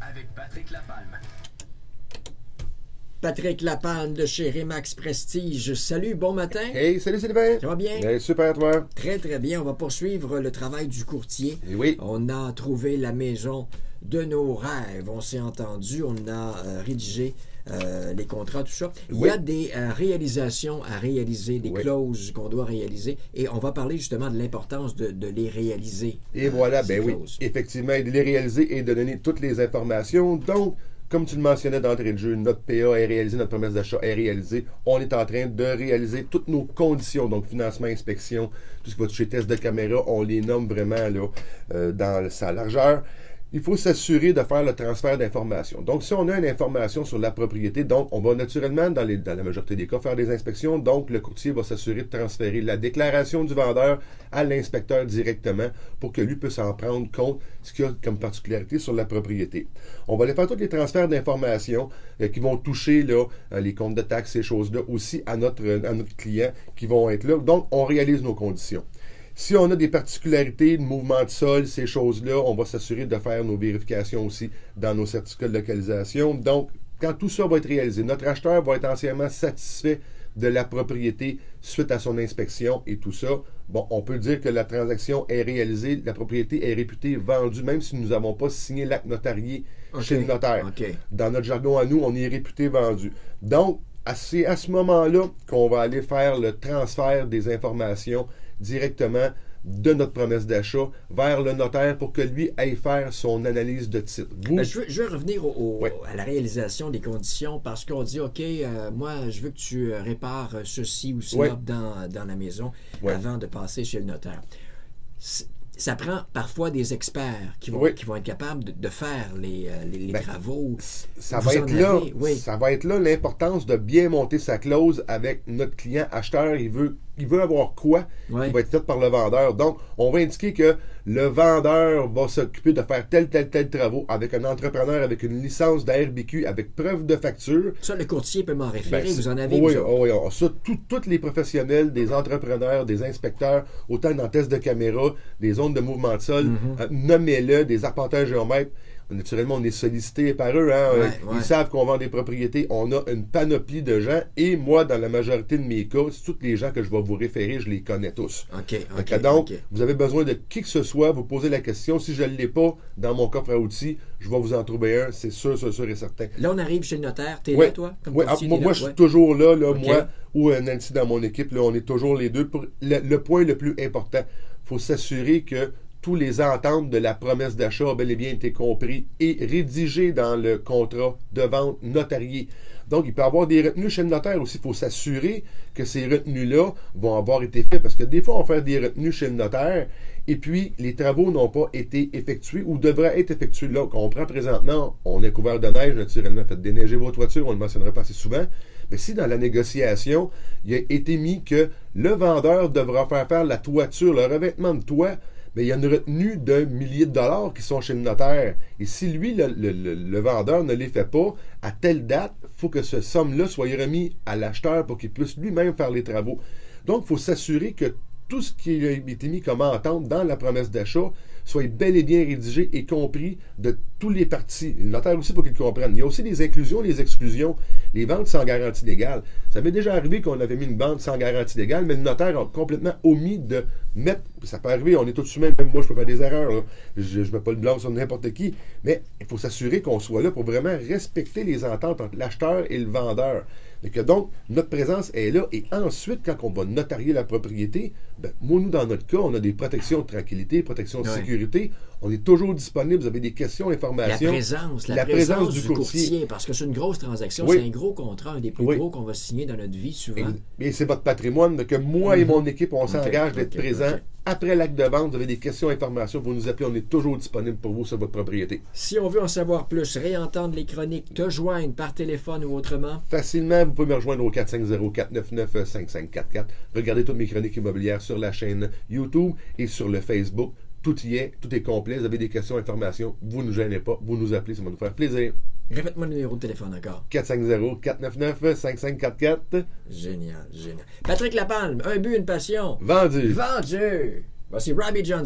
avec Patrick Lapalme. Patrick Lapalme de chez Remax Prestige. Salut, bon matin. Hey, salut Sylvain. Ça va bien? Hey, super, toi. Très, très bien. On va poursuivre le travail du courtier. Et oui. On a trouvé la maison de nos rêves. On s'est entendu. On a rédigé les contrats, tout ça. Il y a des réalisations à réaliser, des clauses qu'on doit réaliser. Et on va parler justement de l'importance de les réaliser. Et voilà, ben clauses. Oui. Effectivement, de les réaliser et de donner toutes les informations. Donc, comme tu le mentionnais d'entrée de jeu, notre PA est réalisé, notre promesse d'achat est réalisée. On est en train de réaliser toutes nos conditions, donc financement, inspection, tout ce qui va toucher test de caméra, on les nomme vraiment là, dans sa largeur. Il faut s'assurer de faire le transfert d'informations. Donc, si on a une information sur la propriété, donc on va naturellement, dans la majorité des cas, faire des inspections. Donc, le courtier va s'assurer de transférer la déclaration du vendeur à l'inspecteur directement pour que lui puisse en prendre compte ce qu'il y a comme particularité sur la propriété. On va aller faire tous les transferts d'informations qui vont toucher là, les comptes de taxes, ces choses-là, aussi à notre client qui vont être là. Donc, on réalise nos conditions. Si on a des particularités de mouvement de sol, ces choses-là, on va s'assurer de faire nos vérifications aussi dans nos certificats de localisation. Donc, quand tout ça va être réalisé, notre acheteur va être entièrement satisfait de la propriété suite à son inspection et tout ça. Bon, on peut dire que la transaction est réalisée, la propriété est réputée vendue, même si nous n'avons pas signé l'acte notarié chez le notaire. Dans notre jargon à nous, on est réputé vendu. Donc, c'est à ce moment-là qu'on va aller faire le transfert des informations directement de notre promesse d'achat vers le notaire pour que lui aille faire son analyse de titre. Je veux revenir à la réalisation des conditions parce qu'on dit, OK, moi, je veux que tu répares ceci ou cela dans la maison avant de passer chez le notaire. Ça prend parfois des experts qui vont être capables de faire les travaux. Ça va être là l'importance de bien monter sa clause avec notre client acheteur. Il veut avoir quoi qui va être fait par le vendeur. Donc, on va indiquer que le vendeur va s'occuper de faire tel travaux avec un entrepreneur avec une licence d'ARBQ avec preuve de facture. Ça, le courtier peut m'en référer. Vous en avez ça, tous les professionnels, des entrepreneurs, des inspecteurs, autant dans test de caméra, des zones de mouvement de sol, nommez-le, des arpenteurs géomètres. Naturellement, on est sollicité par eux. Ils savent qu'on vend des propriétés. On a une panoplie de gens. Et moi, dans la majorité de mes cas, tous les gens que je vais vous référer, je les connais tous. Donc, vous avez besoin de qui que ce soit, vous posez la question. Si je ne l'ai pas dans mon coffre à outils, je vais vous en trouver un. C'est sûr et certain. Là, on arrive chez le notaire. T'es là, toi? Moi, je suis toujours là. Moi ou Nancy dans mon équipe, là, on est toujours les deux. Le point le plus important, il faut s'assurer que tous les ententes de la promesse d'achat ont bel et bien été compris et rédigés dans le contrat de vente notarié. Donc, il peut y avoir des retenues chez le notaire aussi. Il faut s'assurer que ces retenues-là vont avoir été faites parce que des fois, on va faire des retenues chez le notaire et puis les travaux n'ont pas été effectués ou devraient être effectués. Là, on prend présentement, on est couvert de neige, naturellement, faites déneiger vos toitures, on ne le mentionnera pas assez souvent. Mais si dans la négociation, il a été mis que le vendeur devra faire la toiture, le revêtement de toit, mais il y a une retenue d'un millier de dollars qui sont chez le notaire. Et si lui, le vendeur, ne les fait pas, à telle date, il faut que ce somme-là soit remis à l'acheteur pour qu'il puisse lui-même faire les travaux. Donc, il faut s'assurer que tout ce qui a été mis comme entente dans la promesse d'achat soit bel et bien rédigé et compris de tous les parties. Le notaire aussi, il faut qu'il comprenne. Il y a aussi les inclusions et les exclusions. Les ventes sans garantie légale. Ça m'est déjà arrivé qu'on avait mis une vente sans garantie légale, mais le notaire a complètement omis de mettre... Ça peut arriver, on est tous humains, même moi, je peux faire des erreurs. Là. Je ne mets pas le blanc sur n'importe qui, mais il faut s'assurer qu'on soit là pour vraiment respecter les ententes entre l'acheteur et le vendeur. Et que donc, notre présence est là. Et ensuite, quand on va notarier la propriété, nous, dans notre cas, on a des protections de tranquillité, protections de sécurité. On est toujours disponible. Vous avez des questions, informations. La présence du courtier. Parce que c'est une grosse transaction. C'est un gros contrat, un des plus gros qu'on va signer dans notre vie, souvent. Et c'est votre patrimoine. Que moi et mon équipe, on s'engage d'être présents. Après l'acte de vente, vous avez des questions, informations, vous nous appelez, on est toujours disponible pour vous sur votre propriété. Si on veut en savoir plus, réentendre les chroniques, te joindre par téléphone ou autrement? Facilement, vous pouvez me rejoindre au 450-499-5544. Regardez toutes mes chroniques immobilières sur la chaîne YouTube et sur le Facebook. Tout y est, tout est complet. Vous avez des questions, informations, vous ne nous gênez pas, vous nous appelez, ça va nous faire plaisir. Répète-moi le numéro de téléphone encore. 450-499-5544. Génial. Patrick Lapalme, un but, une passion. Vendu. Voici Robbie Johnson.